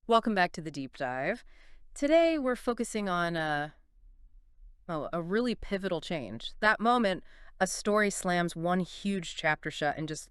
Welcome back to the deep dive. Today we're focusing on a really pivotal change. That moment, a story slams one huge chapter shut and just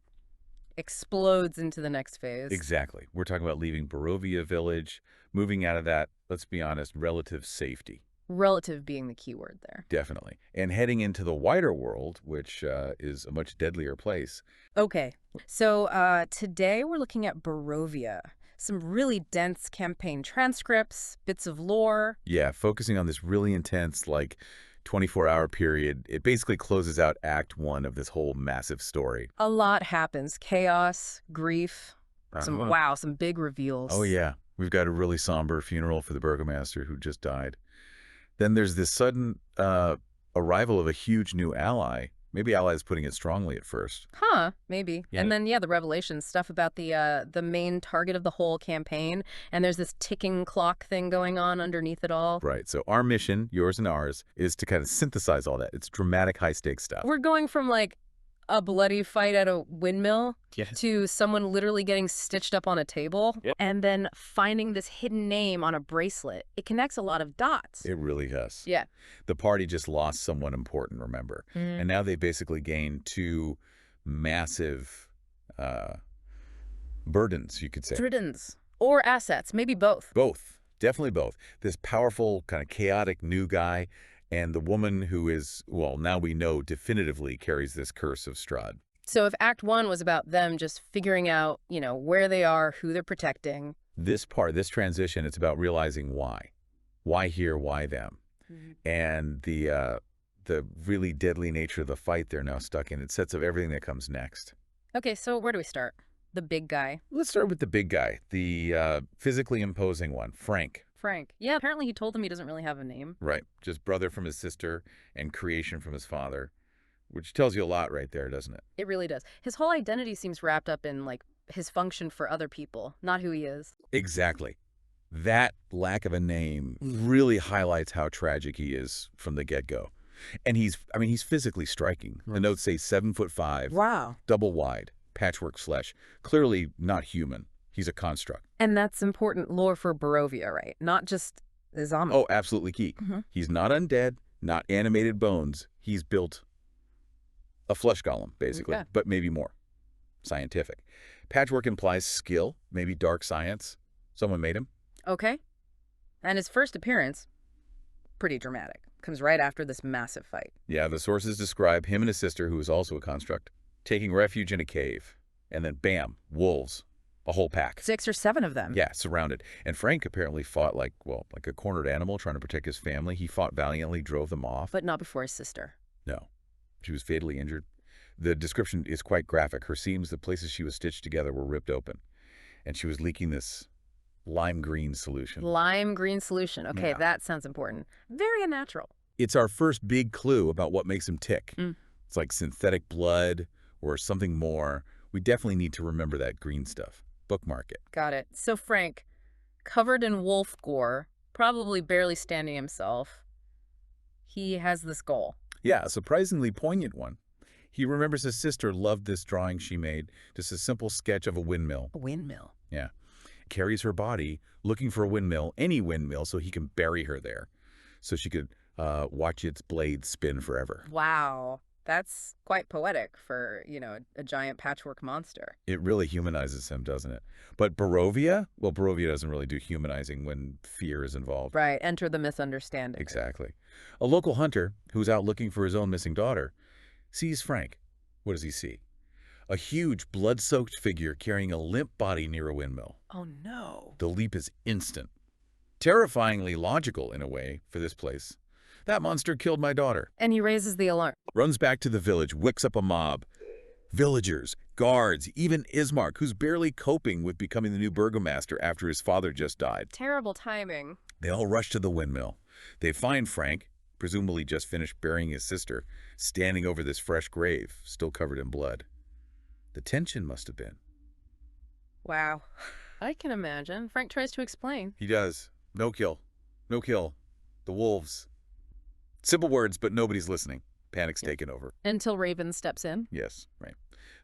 explodes into the next phase. Exactly. We're talking about leaving Barovia village, moving out of that, let's be honest, relative safety. Relative being the key word there. Definitely. And heading into the wider world, which is a much deadlier place. Okay, so today we're looking at Barovia. Some really dense campaign transcripts, bits of lore. Yeah, focusing on this really intense, like, 24-hour period. It basically closes out Act 1 of this whole massive story. A lot happens. Chaos, grief, some big reveals. Oh, yeah. We've got a really somber funeral for the Burgomaster who just died. Then there's this sudden arrival of a huge new ally. Maybe ally is putting it strongly at first. Huh, maybe. Yeah. And then, the revelations, stuff about the main target of the whole campaign, and there's this ticking clock thing going on underneath it all. Right. So our mission, yours and ours, is to kind of synthesize all that. It's dramatic, high-stakes stuff. We're going from, like, a bloody fight at a windmill Yeah. to someone literally getting stitched up on a table, and then finding this hidden name on a bracelet. It connects a lot of dots. It really does. Yeah. The party just lost someone important, remember? And now they basically gained two massive burdens, you could say. Burdens. Or assets, maybe both. Both. Definitely both. This powerful, kind of chaotic new guy and the woman who is, well, now we know definitively carries this curse of Strahd. So if Act 1 was about them just figuring out, where they are, who they're protecting. This part, this transition, it's about realizing why. Why here, why them? And the really deadly nature of the fight they're now stuck in. It sets up everything that comes next. Okay, so where do we start? The big guy. Let's start with the big guy, the physically imposing one, Frank. Frank. Yeah, apparently he told them he doesn't really have a name. Right. Just brother from his sister and creation from his father, which tells you a lot right there, doesn't it? It really does. His whole identity seems wrapped up in, like, his function for other people, not who he is. Exactly. That lack of a name really highlights how tragic he is from the get-go. And he's physically striking. The notes say 7'5". Wow. Double wide, patchwork flesh. Clearly not human. He's a construct. And that's important lore for Barovia, right? Not just the zombie. Oh, absolutely key. He's not undead, not animated bones. He's built a flesh golem, basically, but maybe more. Scientific. Patchwork implies skill, maybe dark science. Someone made him. Okay. And his first appearance, pretty dramatic. Comes right after this massive fight. Yeah, the sources describe him and his sister, who is also a construct, taking refuge in a cave. And then, bam, wolves. A whole pack. 6 or 7 of them. Yeah, surrounded. And Frank apparently fought like a cornered animal trying to protect his family. He fought valiantly, drove them off. But not before his sister. No. She was fatally injured. The description is quite graphic. Her seams, the places she was stitched together, were ripped open. And she was leaking this lime green solution. Lime green solution. Okay, that sounds important. Very unnatural. It's our first big clue about what makes him tick. It's like synthetic blood or something more. We definitely need to remember that green stuff. Bookmark it. Got it. So Frank, covered in wolf gore, probably barely standing himself, he has this goal. Yeah, a surprisingly poignant one. He remembers his sister loved this drawing she made, just a simple sketch of a windmill. A windmill? Yeah. Carries her body, looking for a windmill, any windmill, so he can bury her there, so she could watch its blades spin forever. Wow. That's quite poetic for, a giant patchwork monster. It really humanizes him, doesn't it? But Barovia? Well, Barovia doesn't really do humanizing when fear is involved. Right. Enter the misunderstanding. Exactly. A local hunter who's out looking for his own missing daughter sees Frank. What does he see? A huge blood-soaked figure carrying a limp body near a windmill. Oh, no. The leap is instant. Terrifyingly logical, in a way, for this place. That monster killed my daughter. And he raises the alarm. Runs back to the village, wicks up a mob. Villagers, guards, even Ismark, who's barely coping with becoming the new burgomaster after his father just died. Terrible timing. They all rush to the windmill. They find Frank, presumably just finished burying his sister, standing over this fresh grave, still covered in blood. The tension must have been. Wow. I can imagine. Frank tries to explain. He does. No kill. No kill. The wolves. Simple words, but nobody's listening. Panic's taken over. Until Raven steps in. Yes, right.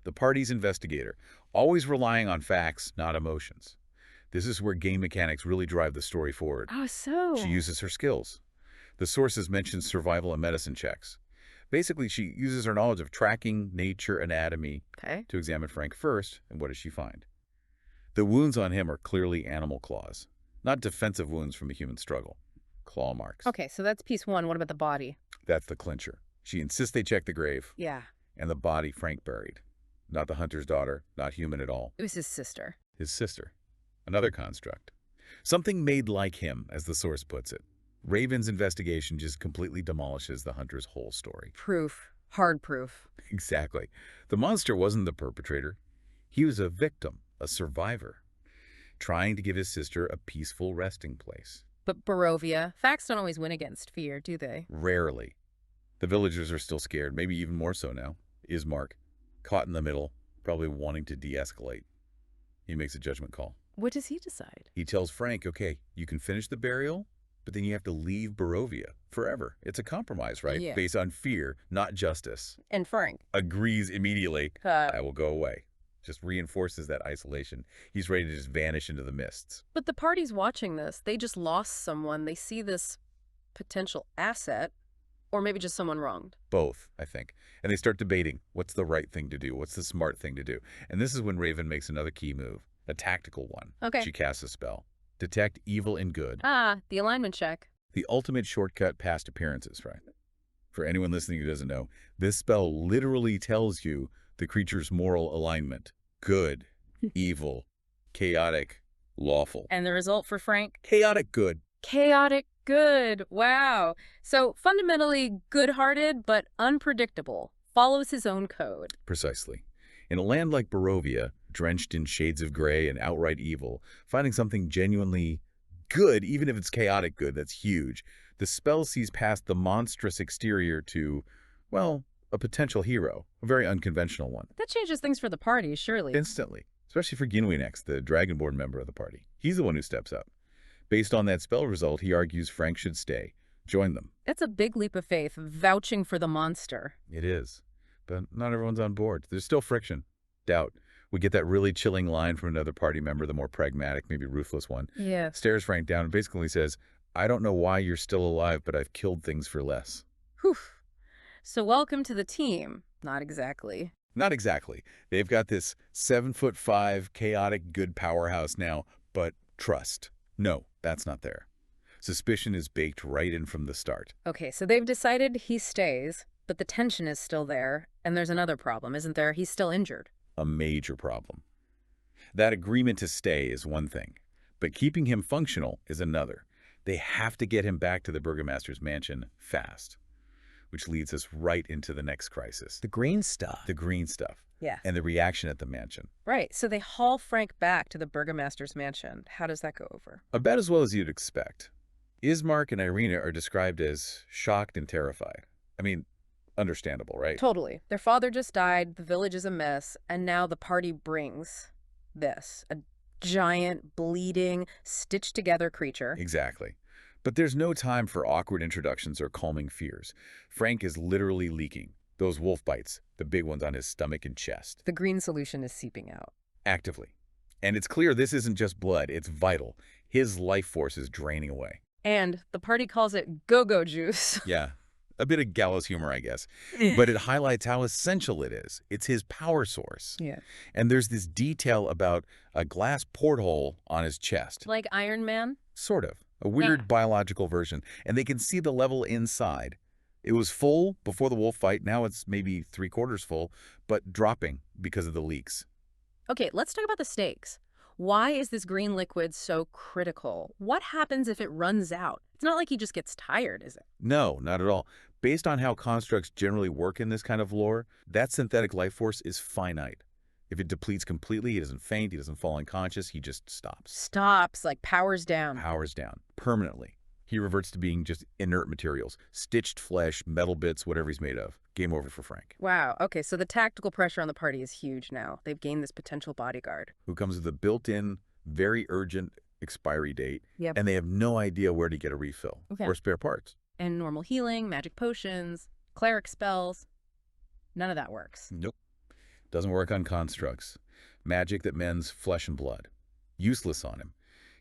The party's investigator, always relying on facts, not emotions. This is where game mechanics really drive the story forward. Oh, so. She uses her skills. The sources mention survival and medicine checks. Basically, she uses her knowledge of tracking, nature, anatomy to examine Frank first, and what does she find? The wounds on him are clearly animal claws, not defensive wounds from a human struggle. Claw marks. Okay, so that's piece one. What about the body? That's the clincher. She insists they check the grave. Yeah. And the body Frank buried. Not the hunter's daughter, not human at all. It was his sister. His sister. Another construct. Something made like him, as the source puts it. Raven's investigation just completely demolishes the hunter's whole story. Proof. Hard proof. Exactly. The monster wasn't the perpetrator. He was a victim, a survivor, trying to give his sister a peaceful resting place. But Barovia, facts don't always win against fear, do they? Rarely. The villagers are still scared, maybe even more so now. Ismark, caught in the middle, probably wanting to de-escalate. He makes a judgment call. What does he decide? He tells Frank, okay, you can finish the burial, but then you have to leave Barovia forever. It's a compromise, right? Yeah. Based on fear, not justice. And Frank Agrees immediately. I will go away. Just reinforces that isolation. He's ready to just vanish into the mists. But the party's watching this. They just lost someone. They see this potential asset, or maybe just someone wronged. Both, I think. And they start debating, what's the right thing to do? What's the smart thing to do? And this is when Raven makes another key move, a tactical one. Okay. She casts a spell. Detect evil and good. Ah, the alignment check. The ultimate shortcut past appearances, right? For anyone listening who doesn't know, this spell literally tells you the creature's moral alignment. Good, evil, chaotic, lawful. And the result for Frank? Chaotic good. Chaotic good. Wow. So fundamentally good-hearted, but unpredictable. Follows his own code. Precisely. In a land like Barovia, drenched in shades of gray and outright evil, finding something genuinely good, even if it's chaotic good, that's huge. The spell sees past the monstrous exterior to, well, a potential hero, a very unconventional one. That changes things for the party, surely. Instantly, especially for Ginwinex, the Dragonborn member of the party. He's the one who steps up. Based on that spell result, he argues Frank should stay, join them. That's a big leap of faith, vouching for the monster. It is, but not everyone's on board. There's still friction, doubt. We get that really chilling line from another party member, the more pragmatic, maybe ruthless one. Yeah. Stares Frank down and basically says, I don't know why you're still alive, but I've killed things for less. Whew. So welcome to the team. Not exactly. Not exactly. They've got this 7'5" chaotic good powerhouse now, but trust. No, that's not there. Suspicion is baked right in from the start. Okay, so they've decided he stays, but the tension is still there, and there's another problem, isn't there? He's still injured. A major problem. That agreement to stay is one thing, but keeping him functional is another. They have to get him back to the Burgomaster's mansion fast, which leads us right into the next crisis. The green stuff. The green stuff. Yeah. And the reaction at the mansion. Right, so they haul Frank back to the Burgomaster's mansion. How does that go over? About as well as you'd expect. Ismark and Irina are described as shocked and terrified. I mean, understandable, right? Totally. Their father just died, the village is a mess, and now the party brings this, a giant, bleeding, stitched-together creature. Exactly. But there's no time for awkward introductions or calming fears. Frank is literally leaking. Those wolf bites, the big ones on his stomach and chest. The green solution is seeping out. Actively. And it's clear this isn't just blood, it's vital. His life force is draining away. And the party calls it go-go juice. Yeah. A bit of gallows humor, I guess. But it highlights how essential it is. It's his power source. Yeah. And there's this detail about a glass porthole on his chest. Like Iron Man? Sort of. A weird biological version. And they can see the level inside. It was full before the wolf fight. Now it's maybe 3/4 full, but dropping because of the leaks. Okay, let's talk about the stakes. Why is this green liquid so critical? What happens if it runs out? It's not like he just gets tired, is it? No, not at all. Based on how constructs generally work in this kind of lore, that synthetic life force is finite. If it depletes completely, he doesn't faint, he doesn't fall unconscious, he just stops. Stops, like powers down. Powers down. Permanently. He reverts to being just inert materials. Stitched flesh, metal bits, whatever he's made of. Game over for Frank. Wow, okay, so the tactical pressure on the party is huge now. They've gained this potential bodyguard. Who comes with a built-in, very urgent expiry date. Yep. And they have no idea where to get a refill. Okay. Or spare parts. And normal healing, magic potions, cleric spells. None of that works. Nope. Doesn't work on constructs. Magic that mends flesh and blood. Useless on him.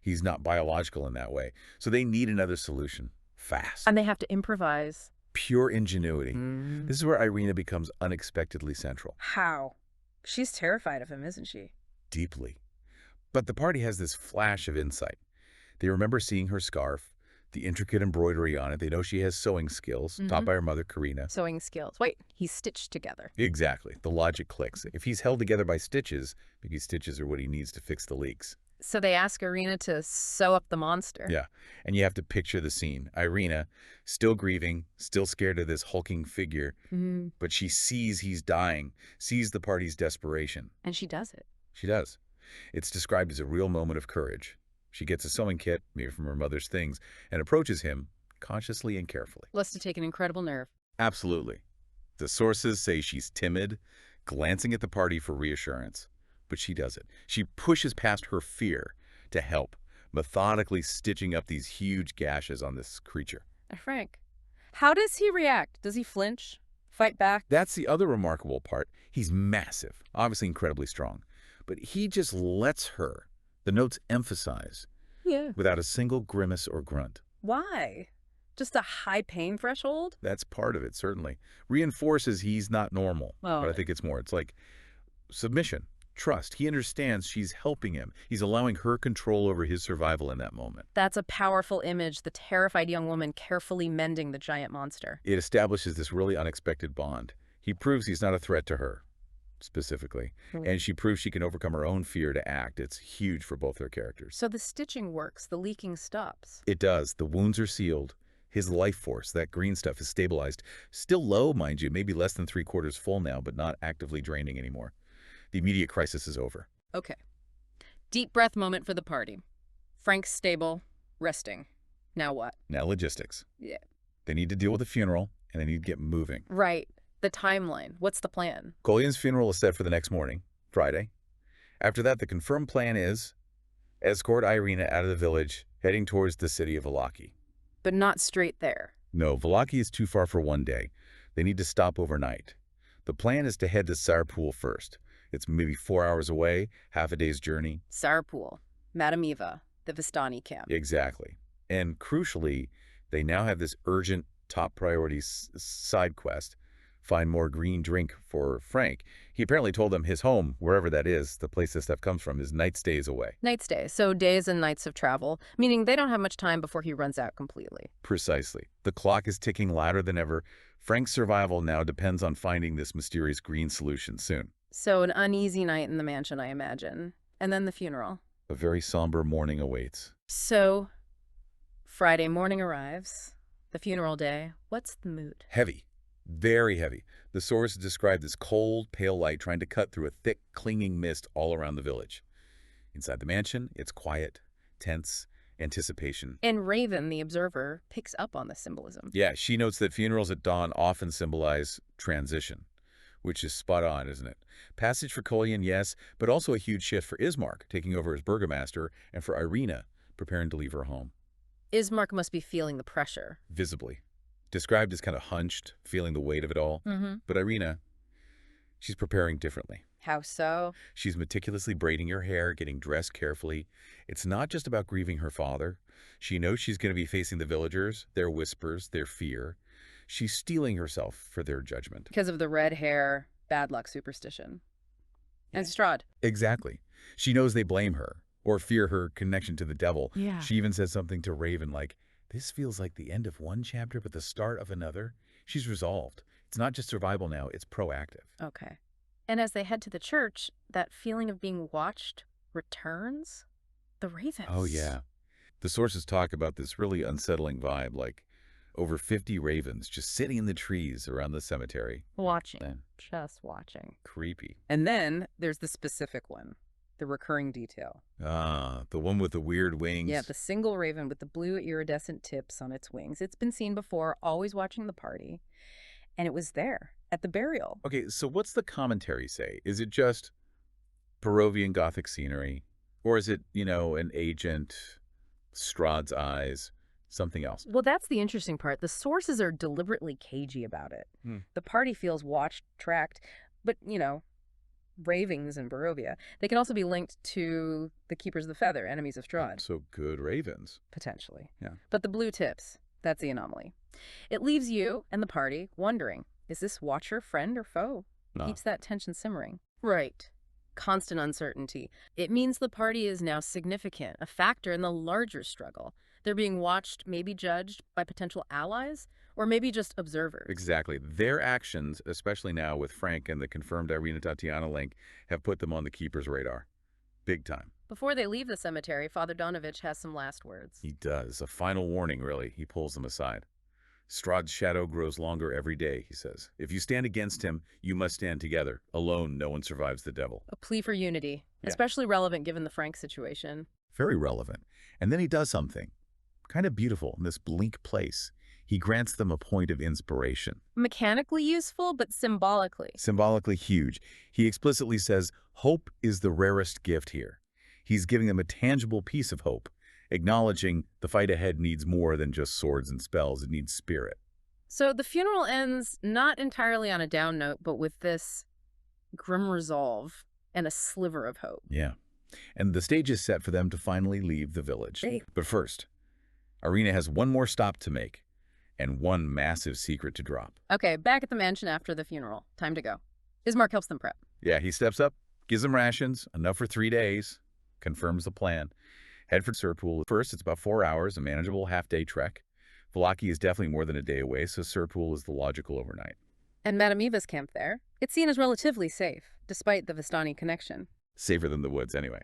He's not biological in that way. So they need another solution. Fast. And they have to improvise. Pure ingenuity. This is where Irina becomes unexpectedly central. How? She's terrified of him, isn't she? Deeply. But the party has this flash of insight. They remember seeing her scarf, the intricate embroidery on it. They know she has sewing skills, taught by her mother, Karina. Sewing skills. Wait, he's stitched together. Exactly. The logic clicks. If he's held together by stitches, maybe stitches are what he needs to fix the leaks. So they ask Irina to sew up the monster. Yeah, and you have to picture the scene. Irina, still grieving, still scared of this hulking figure, but she sees he's dying, sees the party's desperation. And she does it. She does. It's described as a real moment of courage. She gets a sewing kit, maybe from her mother's things, and approaches him consciously and carefully. Must to take an incredible nerve. Absolutely. The sources say she's timid, glancing at the party for reassurance. But she does it. She pushes past her fear to help, methodically stitching up these huge gashes on this creature. Frank, how does he react? Does he flinch? Fight back? That's the other remarkable part. He's massive, obviously incredibly strong. But he just lets her, the notes emphasize, without a single grimace or grunt. Why? Just a high pain threshold? That's part of it, certainly. Reinforces he's not normal. Oh. But I think it's more. It's like submission. Trust. He understands she's helping him. He's allowing her control over his survival in that moment. That's a powerful image, the terrified young woman carefully mending the giant monster. It establishes this really unexpected bond. He proves he's not a threat to her, specifically. And she proves she can overcome her own fear to act. It's huge for both their characters. So the stitching works, the leaking stops. It does. The wounds are sealed. His life force, that green stuff, is stabilized. Still low, mind you, maybe less than 3/4 full now, but not actively draining anymore. The immediate crisis is over. Okay. Deep breath moment for the party. Frank's stable, resting. Now what? Now logistics. Yeah. They need to deal with the funeral, and they need to get moving. Right. The timeline. What's the plan? Kolyan's funeral is set for the next morning, Friday. After that, the confirmed plan is escort Irina out of the village, heading towards the city of Vallaki. But not straight there. No, Vallaki is too far for one day. They need to stop overnight. The plan is to head to Sarpool first. It's maybe 4 hours away, half a day's journey. Sarpool, Madame Eva, the Vistani camp. Exactly. And crucially, they now have this urgent top priority side quest. Find more green drink for Frank. He apparently told them his home, wherever that is, the place this stuff comes from, is night stays away. Night stays, so days and nights of travel, meaning they don't have much time before he runs out completely. Precisely. The clock is ticking louder than ever. Frank's survival now depends on finding this mysterious green solution soon. So an uneasy night in the mansion, I imagine. And then the funeral. A very somber morning awaits. So, Friday morning arrives. The funeral day. What's the mood? Heavy. Very heavy. The source described this cold, pale light trying to cut through a thick, clinging mist all around the village. Inside the mansion, it's quiet, tense, anticipation. And Raven, the observer, picks up on the symbolism. Yeah, she notes that funerals at dawn often symbolize transition, which is spot on, isn't it? Passage for Kolyan, yes, but also a huge shift for Ismark, taking over as burgomaster, and for Irina, preparing to leave her home. Ismark must be feeling the pressure. Visibly. Described as kind of hunched, feeling the weight of it all. But Irina, she's preparing differently. How so? She's meticulously braiding her hair, getting dressed carefully. It's not just about grieving her father. She knows she's going to be facing the villagers, their whispers, their fear. She's steeling herself for their judgment. Because of the red hair, bad luck superstition. And Strahd. Exactly. She knows they blame her or fear her connection to the devil. Yeah. She even says something to Raven like, this feels like the end of one chapter but the start of another. She's resolved. It's not just survival now, it's proactive. Okay. And as they head to the church, that feeling of being watched returns? The ravens. Oh, yeah. The sources talk about this really unsettling vibe, like over 50 ravens just sitting in the trees around the cemetery. Watching. Just watching. Creepy. And then there's the specific one, the recurring detail. Ah, the one with the weird wings. Yeah, the single raven with the blue iridescent tips on its wings. It's been seen before, always watching the party. And it was there at the burial. Okay, so what's the commentary say? Is it just Barovian Gothic scenery? Or is it, you know, an agent, Strahd's eyes, something else? Well, that's the interesting part. The sources are deliberately cagey about it. The party feels watched, tracked, but, you know, ravings in Barovia. They can also be linked to the Keepers of the Feather, enemies of Strahd. So good ravens. Potentially. Yeah. But the blue tips, that's the anomaly. It leaves you and the party wondering, is this Watcher friend or foe? No. Keeps that tension simmering. Right. Constant uncertainty. It means the party is now significant, a factor in the larger struggle. They're being watched, maybe judged by potential allies, or maybe just observers. Exactly. Their actions, especially now with Frank and the confirmed Irina-Tatiana link, have put them on the Keeper's radar. Big time. Before they leave the cemetery, Father Donovich has some last words. He does. A final warning, really. He pulls them aside. Strahd's shadow grows longer every day, he says. If you stand against him, you must stand together. Alone, no one survives the devil. A plea for unity, Yeah. especially relevant given the Frank situation. Very relevant. And then he does something kind of beautiful in this bleak place. He grants them a point of inspiration. Mechanically useful, but symbolically. Symbolically huge. He explicitly says, hope is the rarest gift here. He's giving them a tangible piece of hope, acknowledging the fight ahead needs more than just swords and spells. It needs spirit. So the funeral ends not entirely on a down note, but with this grim resolve and a sliver of hope. Yeah. And the stage is set for them to finally leave the village. Hey. But first, Irina has one more stop to make and one massive secret to drop. Okay, back at the mansion after the funeral. Time to go. Ismark helps them prep. Yeah, he steps up, gives them rations, enough for 3 days, confirms the plan. Head for Sirpool. First, it's about 4 hours, a manageable half-day trek. Valaki is definitely more than a day away, so Sirpool is the logical overnight. And Madame Eva's camp there. It's seen as relatively safe, despite the Vistani connection. Safer than the woods, anyway.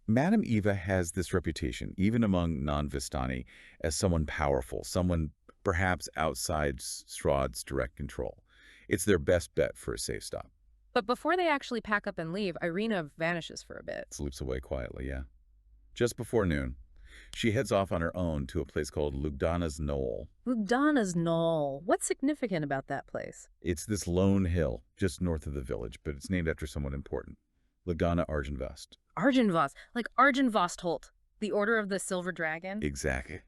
Madame Eva has this reputation, even among non-Vistani, as someone powerful, someone perhaps outside Strahd's direct control. It's their best bet for a safe stop. But before they actually pack up and leave, Irina vanishes for a bit. Slips away quietly, yeah. Just before noon, she heads off on her own to a place called Lugdana's Knoll. Lugdana's Knoll. What's significant about that place? It's this lone hill just north of the village, but it's named after someone important. Lugdana Argynvost. Argynvost, like Argynvostholt, the Order of the Silver Dragon? Exactly.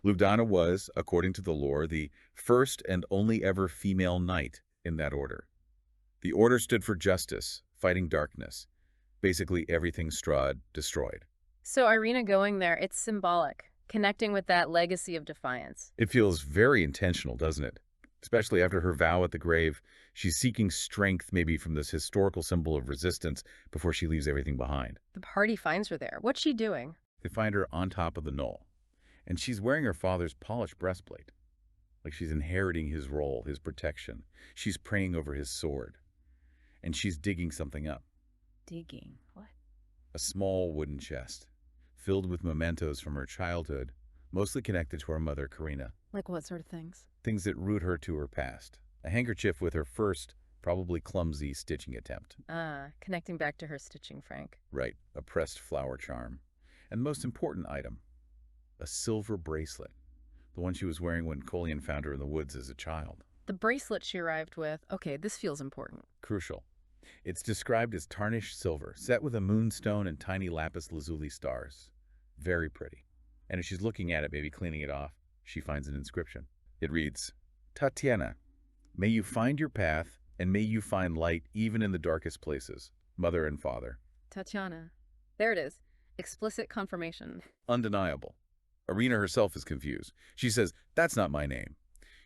Lugdana was, according to the lore, the first and only ever female knight in that order. The order stood for justice, fighting darkness. Basically everything Strahd destroyed. So Irina going there, it's symbolic, connecting with that legacy of defiance. It feels very intentional, doesn't it? Especially after her vow at the grave, she's seeking strength maybe from this historical symbol of resistance before she leaves everything behind. The party finds her there. What's she doing? They find her on top of the knoll, and she's wearing her father's polished breastplate, like she's inheriting his role, his protection. She's praying over his sword, and she's digging something up. Digging? What? A small wooden chest, filled with mementos from her childhood, mostly connected to her mother, Karina. Like what sort of things? Things that root her to her past. A handkerchief with her first, probably clumsy, stitching attempt. Ah, connecting back to her stitching, Frank. Right, a pressed flower charm. And the most important item, a silver bracelet. The one she was wearing when Colleen found her in the woods as a child. The bracelet she arrived with. Okay, this feels important. Crucial. It's described as tarnished silver, set with a moonstone and tiny lapis lazuli stars. Very pretty. And as she's looking at it, maybe cleaning it off, she finds an inscription. It reads, Tatiana, may you find your path, and may you find light even in the darkest places, mother and father. Tatiana. There it is. Explicit confirmation. Undeniable. Irina herself is confused. She says, that's not my name.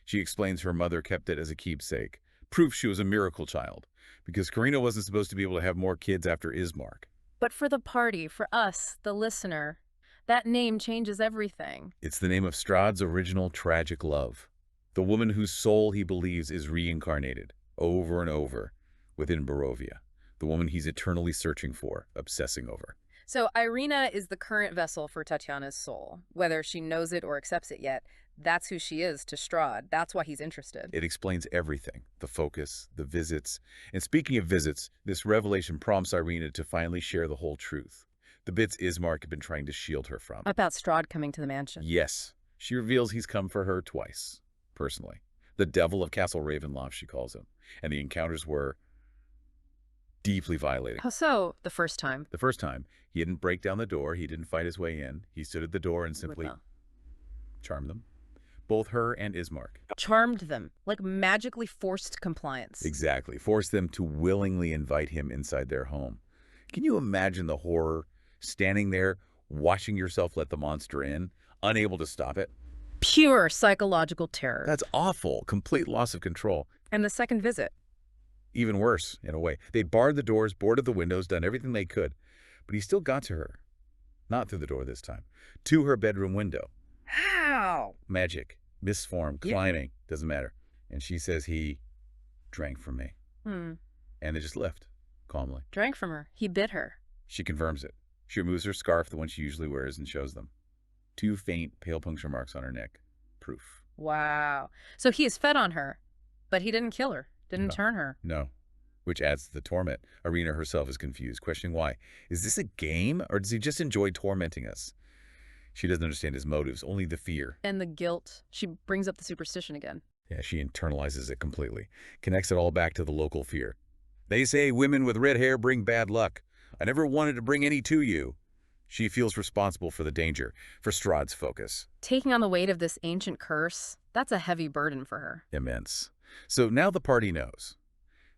She explains her mother kept it as a keepsake. Proof she was a miracle child, because Karina wasn't supposed to be able to have more kids after Ismark. But for the party, for us, the listener, that name changes everything. It's the name of Strahd's original tragic love. The woman whose soul he believes is reincarnated, over and over, within Barovia. The woman he's eternally searching for, obsessing over. So Irina is the current vessel for Tatiana's soul. Whether she knows it or accepts it yet, that's who she is to Strahd. That's why he's interested. It explains everything. The focus, the visits. And speaking of visits, this revelation prompts Irina to finally share the whole truth. The bits Ismark had been trying to shield her from. About Strahd coming to the mansion. Yes. She reveals he's come for her twice, personally. The devil of Castle Ravenloft, she calls him. And the encounters were deeply violating. How so? The first time. The first time, he didn't break down the door. He didn't fight his way in. He stood at the door and simply Well, charmed them. both her and Ismark. Charmed them, like magically forced compliance. Exactly. Forced them to willingly invite him inside their home. Can you imagine the horror, standing there, watching yourself let the monster in, unable to stop it? Pure psychological terror. That's awful. Complete loss of control. And the second visit. Even worse, in a way. They'd barred the doors, boarded the windows, done everything they could. But he still got to her. Not through the door this time. To her bedroom window. How? Magic. Misform. Climbing. Doesn't matter. And she says he drank from me. And they just left. Calmly. Drank from her. He bit her. She confirms it. She removes her scarf, the one she usually wears, and shows them. 2 faint, pale puncture marks on her neck. Proof. Wow. So he is fed on her, but he didn't kill her. Didn't turn her. No. Which adds to the torment. Irina herself is confused, questioning why. Is this a game, or does he just enjoy tormenting us? She doesn't understand his motives, only the fear. And the guilt. She brings up the superstition again. Yeah, she internalizes it completely. Connects it all back to the local fear. They say women with red hair bring bad luck. I never wanted to bring any to you. She feels responsible for the danger, for Strahd's focus. Taking on the weight of this ancient curse, that's a heavy burden for her. Immense. So now the party knows.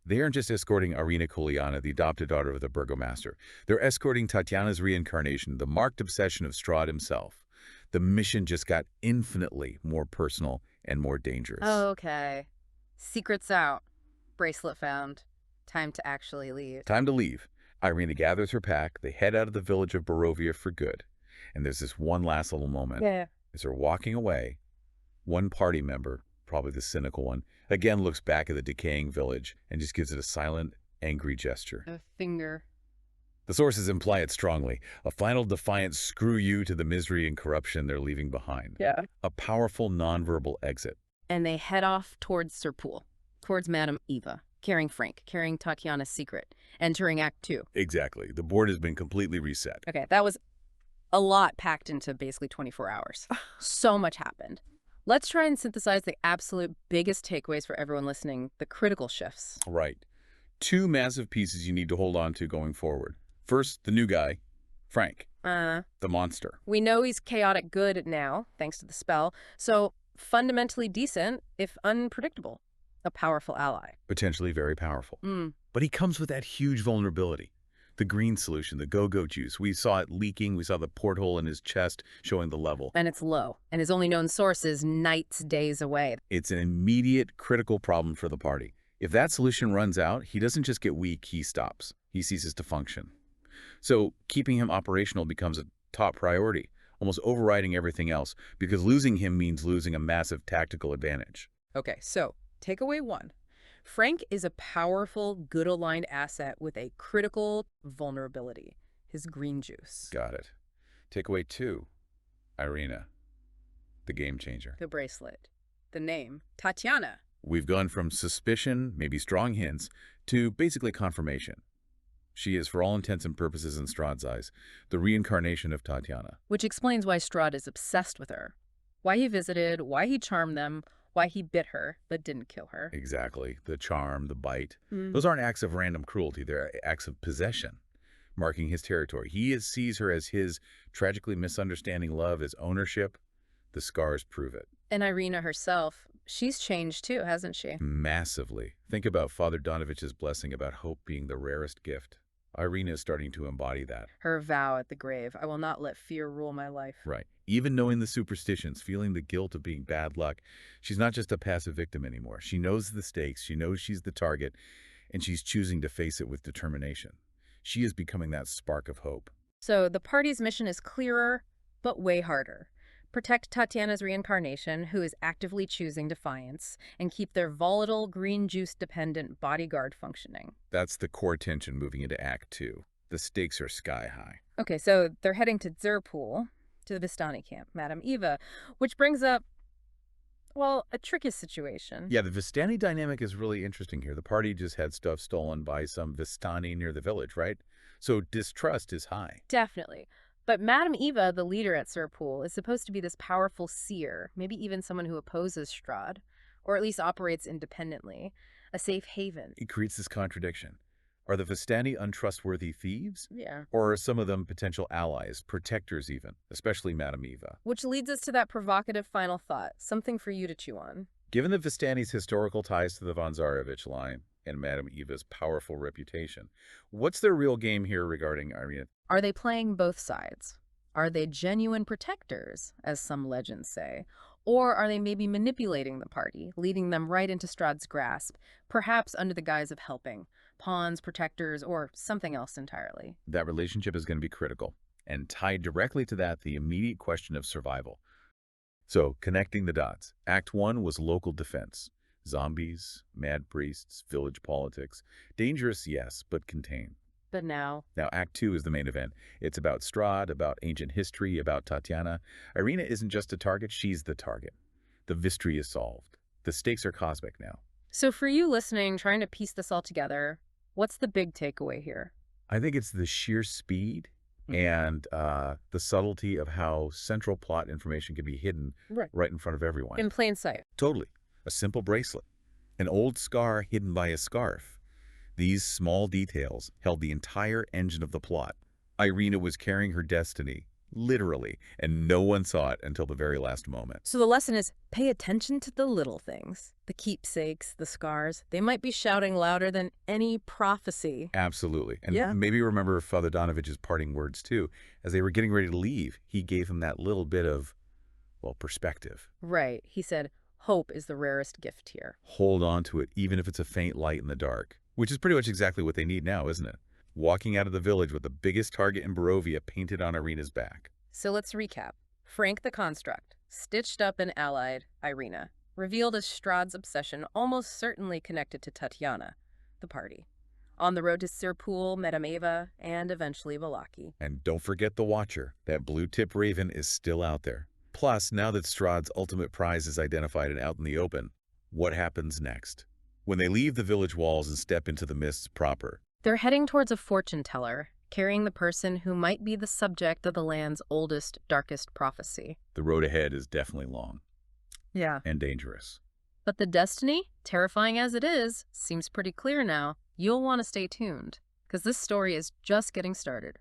They aren't just escorting Irina Koliana, the adopted daughter of the burgomaster. They're escorting Tatiana's reincarnation, the marked obsession of Strahd himself. The mission just got infinitely more personal and more dangerous. Okay. Secrets out. Bracelet found. Time to actually leave. Time to leave. Irina gathers her pack. They head out of the village of Barovia for good. And there's this one last little moment. Yeah. As they're walking away, one party member, probably the cynical one, again looks back at the decaying village and just gives it a silent, angry gesture. A finger. The sources imply it strongly. A final defiant screw you to the misery and corruption they're leaving behind. Yeah. A powerful nonverbal exit. And they head off towards Serpool, towards Madame Eva, carrying Frank, carrying Tatiana's secret, entering Act 2. Exactly. The board has been completely reset. Okay, that was a lot packed into basically 24 hours. So much happened. Let's try and synthesize the absolute biggest takeaways for everyone listening, the critical shifts. Right. 2 massive pieces you need to hold on to going forward. First, the new guy, Frank, the monster. We know he's chaotic good now, thanks to the spell, so fundamentally decent, if unpredictable. A powerful ally. Potentially very powerful. But he comes with that huge vulnerability. The green solution, the go-go juice. We saw it leaking. We saw the porthole in his chest showing the level. And it's low. And his only known source is nights, days away. It's an immediate, critical problem for the party. If that solution runs out, he doesn't just get weak, he stops. He ceases to function. So keeping him operational becomes a top priority, almost overriding everything else, because losing him means losing a massive tactical advantage. Okay, so takeaway 1. Frank is a powerful, good-aligned asset with a critical vulnerability, his green juice. Got it. Takeaway 2, Irina, the game changer. The bracelet. The name, Tatiana. We've gone from suspicion, maybe strong hints, to basically confirmation. She is, for all intents and purposes in Strahd's eyes, the reincarnation of Tatiana. Which explains why Strahd is obsessed with her. Why he visited, why he charmed them, why he bit her, but didn't kill her. Exactly. The charm, the bite. Those aren't acts of random cruelty. They're acts of possession, marking his territory. He sees her as his tragically misunderstanding love, as ownership. The scars prove it. And Irina herself, she's changed too, hasn't she? Massively. Think about Father Donovich's blessing about hope being the rarest gift. Irina is starting to embody that. Her vow at the grave, I will not let fear rule my life. Right. Even knowing the superstitions, feeling the guilt of being bad luck, she's not just a passive victim anymore. She knows the stakes, she knows she's the target, and she's choosing to face it with determination. She is becoming that spark of hope. So the party's mission is clearer, but way harder. Protect Tatiana's reincarnation, who is actively choosing defiance, and keep their volatile, green juice-dependent bodyguard functioning. That's the core tension moving into Act 2. The stakes are sky high. Okay, so they're heading to Zerpool, to the Vistani camp, Madame Eva, which brings up, well, a tricky situation. Yeah, the Vistani dynamic is really interesting here. The party just had stuff stolen by some Vistani near the village, right? So distrust is high. Definitely. But Madame Eva, the leader at Serpool, is supposed to be this powerful seer, maybe even someone who opposes Strahd, or at least operates independently, a safe haven. It creates this contradiction. Are the Vistani untrustworthy thieves? Yeah. Or are some of them potential allies, protectors even, especially Madame Eva? Which leads us to that provocative final thought, something for you to chew on. Given the Vistani's historical ties to the von Zarevich line and Madame Eva's powerful reputation, what's their real game here regarding Irina? Are they playing both sides? Are they genuine protectors, as some legends say? Or are they maybe manipulating the party, leading them right into Strahd's grasp, perhaps under the guise of helping? Pawns, protectors, or something else entirely? That relationship is going to be critical, and tied directly to that, the immediate question of survival. So, connecting the dots. Act 1 was local defense. Zombies, mad priests, village politics. Dangerous, yes, but contained. But now, Now, Act 2 is the main event. It's about Strahd, about ancient history, about Tatiana. Irina isn't just a target, she's the target. The mystery is solved. The stakes are cosmic now. so for you listening, trying to piece this all together, what's the big takeaway here? I think it's the sheer speed and the subtlety of how central plot information can be hidden right in front of everyone. In plain sight. Totally. A simple bracelet. An old scar hidden by a scarf. These small details held the entire engine of the plot. Irina was carrying her destiny, literally, and no one saw it until the very last moment. So the lesson is pay attention to the little things, the keepsakes, the scars. They might be shouting louder than any prophecy. Absolutely. And maybe remember Father Donovich's parting words, too. As they were getting ready to leave, he gave him that little bit of, well, perspective. Right. He said, hope is the rarest gift here. Hold on to it, even if it's a faint light in the dark. Which is pretty much exactly what they need now, isn't it? Walking out of the village with the biggest target in Barovia painted on Irina's back. So let's recap. Frank the Construct, stitched up and allied Irina, revealed as Strahd's obsession almost certainly connected to Tatiana, the party. On the road to Sirpool, Madame Eva, and eventually Valaki. And don't forget the Watcher. That blue-tip raven is still out there. Plus, now that Strahd's ultimate prize is identified and out in the open, what happens next? When they leave the village walls and step into the mists proper, they're heading towards a fortune teller, carrying the person who might be the subject of the land's oldest, darkest prophecy. The road ahead is definitely long. Yeah. And dangerous. But the destiny, terrifying as it is, seems pretty clear now. You'll want to stay tuned, because this story is just getting started.